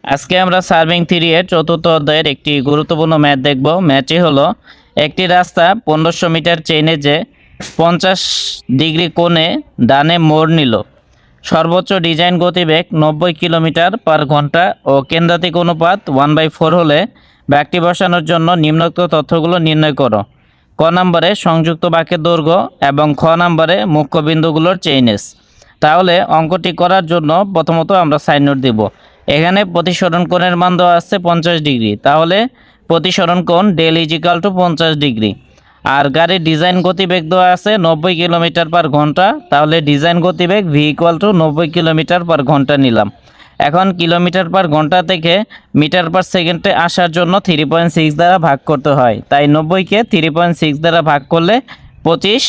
আজকে আমরা serving theory এর চতুর্থ অধ্যায়ের একটি গুরুত্বপূর্ণ ম্যাথ দেখব। ম্যাথটি হলো একটি রাস্তা 1500 মিটার চেইনে যে 50 ডিগ্রি কোণে ডানে মোড় নিল। সর্বোচ্চ ডিজাইন গতিবেগ 90 কিলোমিটার পার ঘন্টা ও কেন্দ্রাতিক অনুপাত 1/4 হলে ব্যাগটি বসানোর জন্য নিম্নোক্ত তথ্যগুলো নির্ণয় করো। ক নম্বরে সংযুক্ত বাঁকের দৈর্ঘ্য এবং খ নম্বরে মুখ্য বিন্দুগুলোর চেইনেস। তাহলে অঙ্কটি করার জন্য প্রথমত আমরা সাইন নোট দিব। এখানে প্রতিসরণ কোণের মান দেওয়া আছে 50 ডিগ্রি, তাহলে প্রতিসরণ কোণ ডেল ইজিক্যাল টু 50 ডিগ্রি। আর গাড়ির ডিজাইন গতিবেগ দেওয়া আছে 90 কিলোমিটার পার ঘন্টা, তাহলে ডিজাইন গতিবেগ ভি ইকুয়াল টু 90 কিলোমিটার পার ঘন্টা নিলাম। এখন কিলোমিটার পার ঘন্টা থেকে মিটার পার সেকেন্ডে আসার জন্য 3.6 দ্বারা ভাগ করতে হয়, তাই 90কে 3.6 দ্বারা ভাগ করলে 25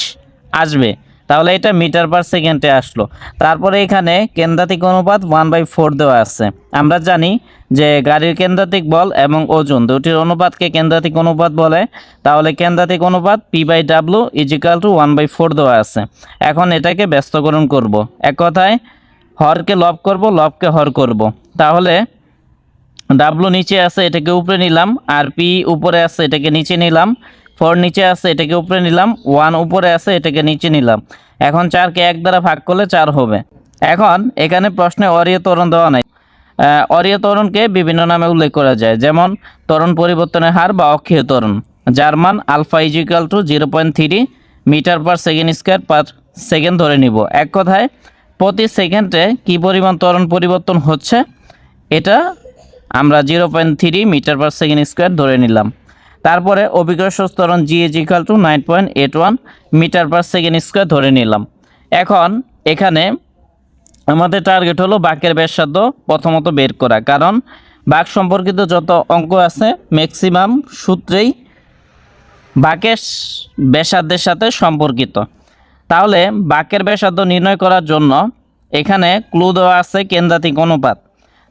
আসবে। তাহলে এটা মিটার পার সেকেন্ডে আসলো। তারপরে এখানে কেন্দ্রাতিক অনুপাত 1/4 দেওয়া আছে। আমরা জানি যে গাড়ির কেন্দ্রাতিক বল এবং ওজন দুটির অনুপাতকে কেন্দ্রাতিক অনুপাত বলে, তাহলে কেন্দ্রাতিক অনুপাত P/W ইজিক্যাল টু 1/4 দেওয়া আছে। এখন এটাকে ব্যস্তকরণ করব, এক কথায় হরকে লব করব, লবকে হর করব। তাহলে ডাব্লু নিচে আছে, এটাকে উপরে নিলাম, আর পি উপরে আছে, এটাকে নিচে নিলাম। 4 নিচে আছে, এটাকে উপরে নিলাম। 1 উপরে আছে, এটাকে নিচে নিলাম। এখন 4কে 1 দ্বারা ভাগ করলে 4 হবে। এখন এখানে প্রশ্নে অরীয় ত্বরণ দেওয়া নাই। অরীয় ত্বরণকে বিভিন্ন নামে উল্লেখ করা যায়, যেমন ত্বরণ পরিবর্তনের হার বা অক্ষীয় ত্বরণ, যার মান alpha equal to 0.3 metre per second square per second ধরে নিব। এক কথায় প্রতি সেকেন্ডে কী পরিমাণ ত্বরণ পরিবর্তন হচ্ছে এটা আমরা 0.3 মিটার পার সেকেন্ড স্কোয়ার ধরে নিলাম। তারপরে অভিকর্ষ ত্বরণ g is equal to 9.81 metre per second square ধরে নিলাম। এখন এখানে আমাদের টার্গেট হলো বাঁকের ব্যাসার্ধ প্রথমত বের করা, কারণ বাঁক সম্পর্কিত যত অঙ্ক আছে ম্যাক্সিমাম সূত্রেই বাঁকের ব্যাসার্ধের সাথে সম্পর্কিত। তাহলে বাঁকের ব্যাসার্ধ নির্ণয় করার জন্য এখানে ক্লু দেওয়া আছে কেন্দ্রাতিক অনুপাত।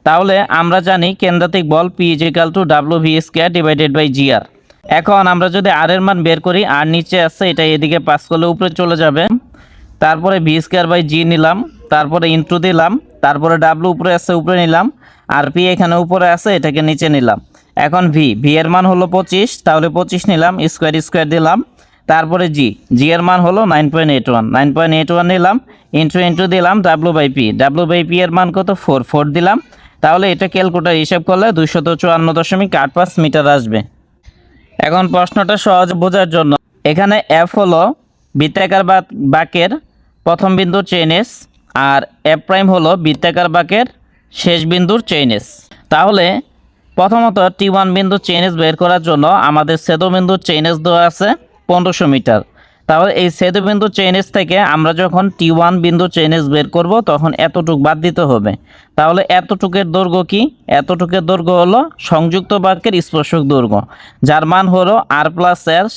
তাহলে আমরা জানি কেন্দ্রাতিক বল P equal to W/V² divided by GR। এখন আমরা যদি আর এর মান বের করি, আর নিচে আছে, এটা এদিকে পাস করলে উপরে চলে যাবে। তারপরে V²/G নিলাম, তারপরে ইন্টু দিলাম, তারপরে W উপরে আছে, উপরে নিলাম, আর P এখানে উপরে আছে, এটাকে নিচে নিলাম। এখন V এর মান হলো 25, তাহলে 25 নিলাম, স্কোয়ার স্কোয়ার দিলাম। তারপরে G এর মান হলো 9.81 নিলাম, ইন্টু দিলাম W/P এর মান কত 4 দিলাম। তাহলে এটা ক্যালকুলেটর হিসাব করলে 254.85 মিটার আসবে। এখন প্রশ্নটা সহজ বোঝার জন্য এখানে F হলো বৃত্তাকার বাঁকের প্রথম বিন্দুর চেইনেস, আর F' হলো বৃত্তাকার বাঁকের শেষ বিন্দুর চেইনেস। তাহলে প্রথমত T1 বিন্দুর চেইনেস বের করার জন্য আমাদের ছেদবিন্দুর চেইনেস দেওয়া আছে 1500 মিটার। তাহলে এই ছেদবিন্দুর চেইনেস থেকে আমরা যখন T1 বিন্দুর চেইনেস বের করব তখন এতটুক বাদ দিতে হবে। তাহলে এতটুকের দৈর্ঘ্য কি? এতটুকের দৈর্ঘ্য হলো সংযুক্ত বাঁকের স্পর্শক দৈর্ঘ্য, যার মান হলো R+S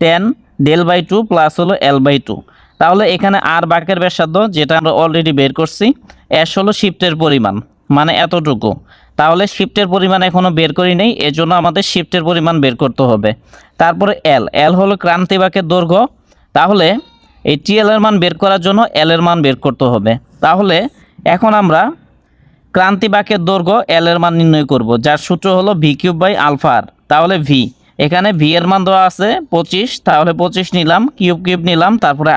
tan del/2 প্লাস হলো L/2। তাহলে এখানে আর বাঁকের ব্যাসার্ধ যেটা আমরা অলরেডি বের করছি, S হলো শিফটের পরিমাণ, মানে এতটুকু। তাহলে শিফটের পরিমাণ এখনও বের করি নেই, এজন্য আমাদের শিফটের পরিমাণ বের করতে হবে। তারপরে L হলো ক্রান্তি বাঁকের দৈর্ঘ্য। তাহলে এই TL এর মান বের করার জন্য L এর মান বের করতে হবে। তাহলে এখন আমরা ক্রান্তি বাঁকের দৈর্ঘ্য L এর মান নির্ণয় করব, যার সূত্র হলো V³/α। তাহলে এখানে V এর মান দেওয়া আছে 25, তাহলে 25 নিলাম, কিউব নিলাম, তারপরে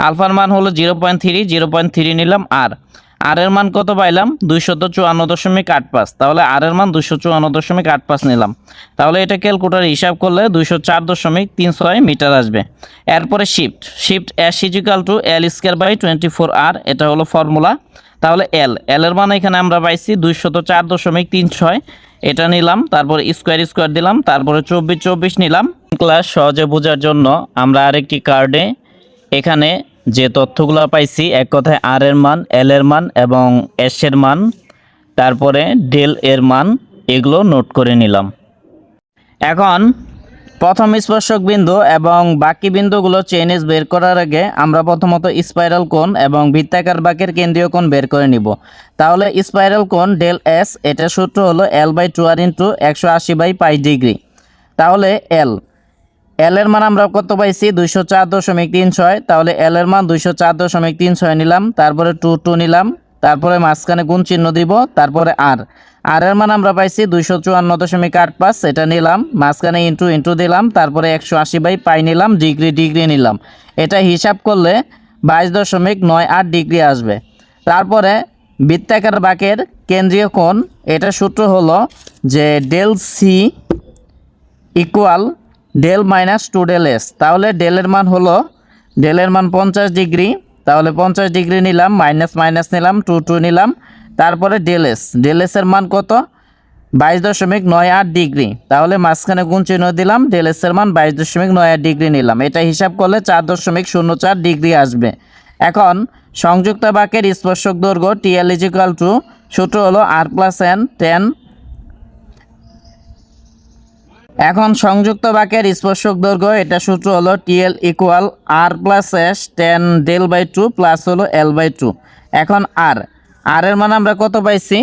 আলফার মান হলো 0.3 নিলাম। আর এর মান কত পাইলাম 254.85, তাহলে আর এর মান 254.85 নিলাম। তাহলে এটা ক্যালকুলেটর হিসাব করলে 204.36 মিটার আসবে। এরপরে shift S is equal two L²/24R, এটা হলো ফর্মুলা। তাহলে L এর মান এখানে আমরা পাইছি 204.36, এটা নিলাম, তারপরে স্কোয়ার দিলাম, তারপরে 24 নিলাম। ক্লাস সহজে বোঝার জন্য আমরা আরেকটি কার্ডে এখানে যে তথ্যগুলো পাইছি, এক কথায় আর এর মান, L এর মান এবং S এর মান, তারপরে ডেল এর মান, এগুলো নোট করে নিলাম। এখন প্রথম স্পর্শক বিন্দু এবং বাকি বিন্দুগুলো চেইনেস বের করার আগে আমরা প্রথমত স্পাইরাল কোণ এবং বৃত্তাকার বাঁকের কেন্দ্রীয় কোণ বের করে নিব। তাহলে স্পাইরাল কোণ ডেল S, এটার সূত্র হলো L/2R ইন্টু 180/π ডিগ্রি। তাহলে L এর মান আমরা কত পাইছি 204.36, তাহলে L এর মান 204.36 নিলাম, তারপরে 2 নিলাম, তারপরে মাঝখানে গুণ চিহ্ন দিব, তারপরে আর এর মান আমরা পাইছি 254.85, এটা নিলাম, মাঝখানে ইন্টু ইন্টু দিলাম, তারপরে 180/পাই নিলাম, ডিগ্রি ডিগ্রি নিলাম। এটা হিসাব করলে 22.98 ডিগ্রি আসবে। তারপরে বৃত্তাকার বাঁকের কেন্দ্রীয় কোণ, এটা সূত্র হলো যে del C equal del minus 2 del S. তাহলে ডেলের মান হলো, ডেলের মান 50 ডিগ্রি, তাহলে 50 ডিগ্রি নিলাম, মাইনাস মাইনাস নিলাম, 2 নিলাম, তারপরে ডেল এস এর মান কত, 22.98 ডিগ্রি, তাহলে মাঝখানে গুণ চিহ্ন দিলাম, ডেল এস এর মান 22.98 ডিগ্রি নিলাম। এটা হিসাব করলে 4.04 ডিগ্রি আসবে। এখন সংযুক্ত বাঁকের স্পর্শক দৈর্ঘ্য টিএল ইজিক্যাল টু, সূত্র হলো আর প্লাস এন টেন। এখন সংযুক্ত বাঁকের স্পর্শক দৈর্ঘ্য, এটা সূত্র হলো TL equal R plus S tan del by 2 plus হলো এল বাই 2। এখন আর এর মান আমরা কত পাইছি,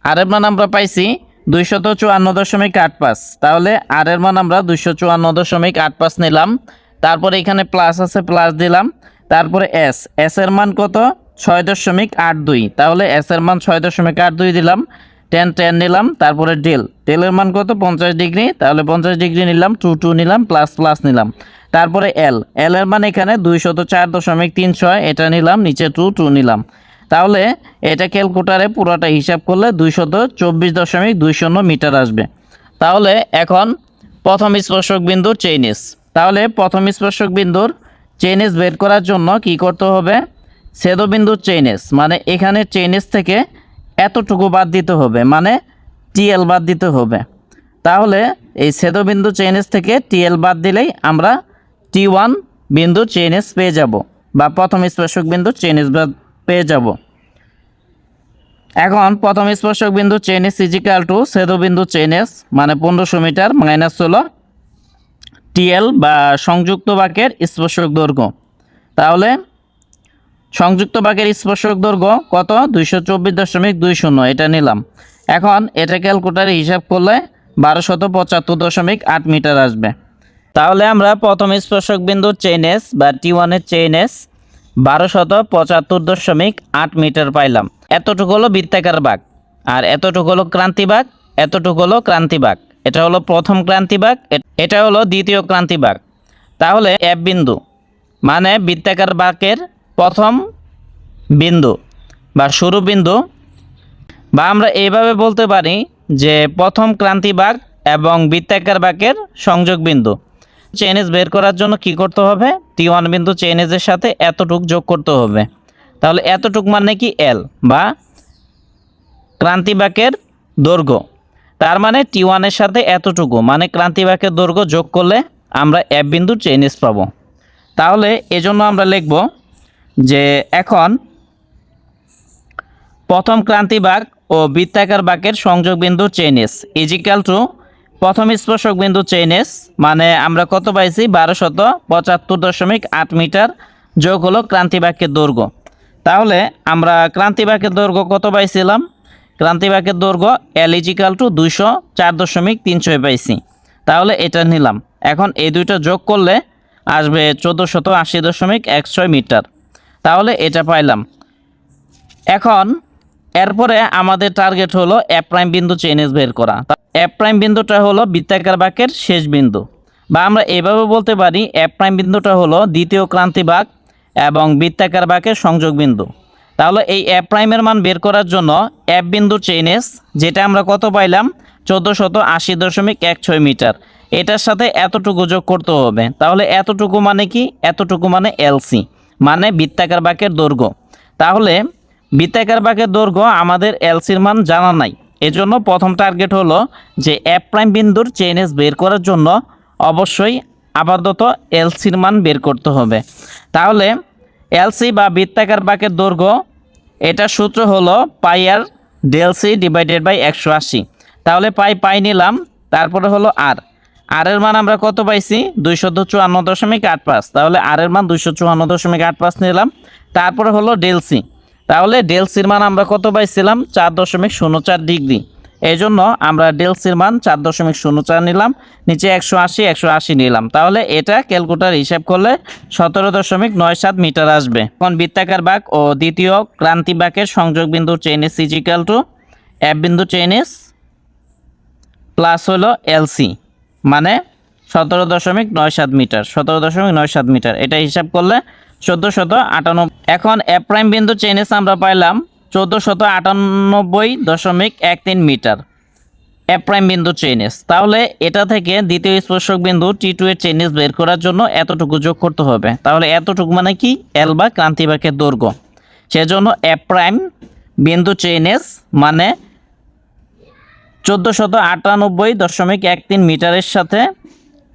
আর এর মান আমরা পাইছি 254.85, তাহলে আর এর মান আমরা 254.85 নিলাম। তারপরে এখানে প্লাস আছে, প্লাস দিলাম, তারপরে এস এর মান কত 6.82, তাহলে এস এর মান 6.82 দিলাম, 10 নিলাম, তারপরে ডেলের মান কত 50 ডিগ্রি, তাহলে 50 ডিগ্রি নিলাম, 2 নিলাম, প্লাস প্লাস নিলাম, তারপরে এল এর মান এখানে 204.36, এটা নিলাম, নিচে 2 নিলাম। তাহলে এটা ক্যালকুলেটরে পুরোটা হিসাব করলে 224.20 মিটার আসবে। তাহলে এখন প্রথম স্পর্শক বিন্দুর চেইনিস, তাহলে প্রথম স্পর্শক বিন্দুর চেইনিস বের করার জন্য কি করতে হবে, ছেদবিন্দুর চেইনিস মানে এখানে চেইনিস থেকে এতটুকু বাদ দিতে হবে, মানে টিএল বাদ দিতে হবে। তাহলে এই ছেদবিন্দু চেইনিস থেকে টিএল বাদ দিলেই আমরা T1 বিন্দুর চেইনিস পেয়ে যাব, বা প্রথম স্পর্শক বিন্দুর চেইনিস পেয়ে যাব। এখন প্রথম স্পর্শক বিন্দু চেইনিস ইজিক্যাল টু ছেদবিন্দু চেইনিস মানে 1500 মিটার মাইনাস হলো টিএল বা সংযুক্ত বাঁকের স্পর্শক দৈর্ঘ্য। তাহলে সংযুক্ত বাঁকের স্পর্শক দৈর্ঘ্য কত 224.20, এটা নিলাম। এখন এটা ক্যালকুলেটরে হিসাব করলে 1275.8 মিটার আসবে। তাহলে আমরা প্রথম স্পর্শক বিন্দুর চেইনিস বা T1 এর চেইনিস 1275.8 মিটার পাইলাম। এতটুকু হলো বৃত্তাকার বাঁক, আর এতটুকু হলো ক্রান্তি বাঁক, এতটুকু হলো ক্রান্তি বাঁক। এটা হলো প্রথম ক্রান্তি বাঁক, এটা হলো দ্বিতীয় ক্রান্তি বাঁক। তাহলে এফ বিন্দু মানে বৃত্তাকার বাঁকের প্রথম বিন্দু বা শুরু বিন্দু, বা আমরা এইভাবে বলতে পারি যে প্রথম ক্রান্তি বাঁক এবং বৃত্তাকার বাঁকের সংযোগ বিন্দু। চেইনিস বের করার জন্য কি করতে হবে, T1 বিন্দু চেইনিসের সাথে এতটুক যোগ করতে হবে। তাহলে এতটুক মানে কি এল বা ক্রান্তি বাঁকের দৈর্ঘ্য, তার মানে T1 এর সাথে এতটুকু মানে ক্রান্তি বাঁকের দৈর্ঘ্য যোগ করলে আমরা এফ বিন্দুর চেইনিস পাবো। তাহলে এজন্য আমরা লিখব যে এখন প্রথম ক্রান্তি বাঁক ও বৃত্তাকার বাঁকের সংযোগ বিন্দুর চেইনিস ইজিক্যাল টু প্রথম স্পর্শক বিন্দু চেইনিস মানে আমরা কত পাইছি 1275.8 মিটার যোগ হলো ক্রান্তি বাঁকের দৈর্ঘ্য। তাহলে আমরা ক্রান্তি বাঁকের দৈর্ঘ্য কত পাইছিলাম, ক্রান্তি বাঁকের দৈর্ঘ্য এল ইজিক্যাল টু 204.3 পাইছি, তাহলে এটা নিলাম। এখন এই দুইটা যোগ করলে আসবে 1480.16 মিটার, তাহলে এটা পাইলাম। এখন এরপরে আমাদের টার্গেট হলো এফ প্রাইম বিন্দু চেইনিস বের করা। এফ প্রাইম বিন্দুটা হলো বৃত্তাকার বাঁকের শেষ বিন্দু, বা আমরা এভাবে বলতে পারি এফ প্রাইম বিন্দুটা হলো দ্বিতীয় ক্রান্তি বাঁক এবং বৃত্তাকার বাঁকের সংযোগ বিন্দু। তাহলে এই এফ প্রাইমের মান বের করার জন্য এফ বিন্দু চেইনিস যেটা আমরা কত পাইলাম 1480.16 মিটার, এটার সাথে এতটুকু যোগ করতে হবে। তাহলে এতটুকু মানে কি, এতটুকু মানে এলসি মানে বৃত্তাকার বাঁকের দৈর্ঘ্য। তাহলে বৃত্তাকার বাঁকের দৈর্ঘ্য আমাদের এলসির মান জানা নাই, এজন্য প্রথম টার্গেট হলো যে এফ প্রাইম বিন্দুর চেইনিস বের করার জন্য অবশ্যই আপাতত এলসির মান বের করতে হবে। তাহলে এলসি বা বৃত্তাকার বাঁকের দৈর্ঘ্য, এটা সূত্র হলো পাই আর ডেল সি ডিভাইডেড বাই 180। তাহলে পাই নিলাম, তারপরে হলো আর এর মান আমরা কত পাইছি 254.85, তাহলে আর এর মান 254.85 নিলাম, তারপরে হলো ডেল সি। তাহলে ডেল সির মান আমরা কত পাইছিলাম 4.04 ডিগ্রি, এই জন্য আমরা ডেলসির মান 4.04 নিলাম, নিচে 180 নিলাম। তাহলে এটা ক্যালকুলেটর হিসাব করলে 17.97 মিটার আসবে। এখন বৃত্তাকার বাঁক ও দ্বিতীয় ক্রান্তি বাঁকের সংযোগ বিন্দু chain S equal to F বিন্দু চেইন এস প্লাস হলো এলসি, মানে 17.97 মিটার, 17.97 মিটার। এটা হিসাব করলে 1498। এখন এফ প্রাইম বিন্দু চেইন এস আমরা পাইলাম 1498.13 মিটার এফ প্রাইম বিন্দু চেইন এস। তাহলে এটা থেকে দ্বিতীয় স্পর্শক বিন্দু T2 এর চেইন এস বের করার জন্য এতটুকু যোগ করতে হবে। তাহলে এতটুকু মানে কি? এল বা ক্রান্তি বাঁকের দৈর্ঘ্য। সেজন্য এফ প্রাইম বিন্দু চেইন এস মানে 1498.13 মিটারের সাথে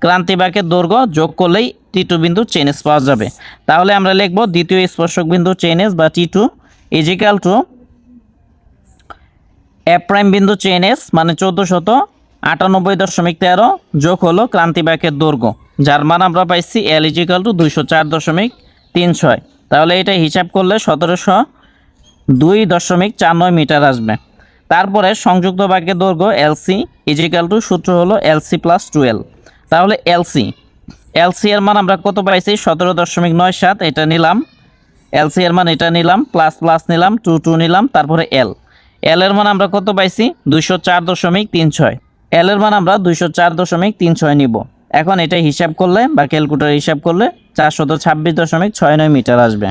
ক্রান্তি বাঁকের দৈর্ঘ্য যোগ করলেই T2 বিন্দু চেইন এস পাওয়া যাবে। তাহলে আমরা লিখব দ্বিতীয় স্পর্শক বিন্দু চেইন এস বা T2 equal to F prime বিন্দু চেইন এস মানে 1498.13 যোগ হলো ক্রান্তি বাঁকের দৈর্ঘ্য, যার মান আমরা পাইছি এল ইজিক্যাল টু 204.36। তাহলে এটা হিসাব করলে 1702.49 মিটার আসবে। তারপরে সংযুক্ত বাঁকের দৈর্ঘ্য এলসি ইজিক্যাল টু সূত্র হলো এলসি প্লাস 12। তাহলে এলসি এর মান আমরা কত পাইছি? 17.97। এটা নিলাম, এলসি এর মান এটা নিলাম, প্লাস প্লাস নিলাম, 2 নিলাম, তারপরে এল এর মান আমরা কত পাইছি? 204.36। এল এর মান আমরা 204.36 নিব। এখন এটা হিসাব করলে বা ক্যালকুলেটর হিসাব করলে 426.69 মিটার আসবে।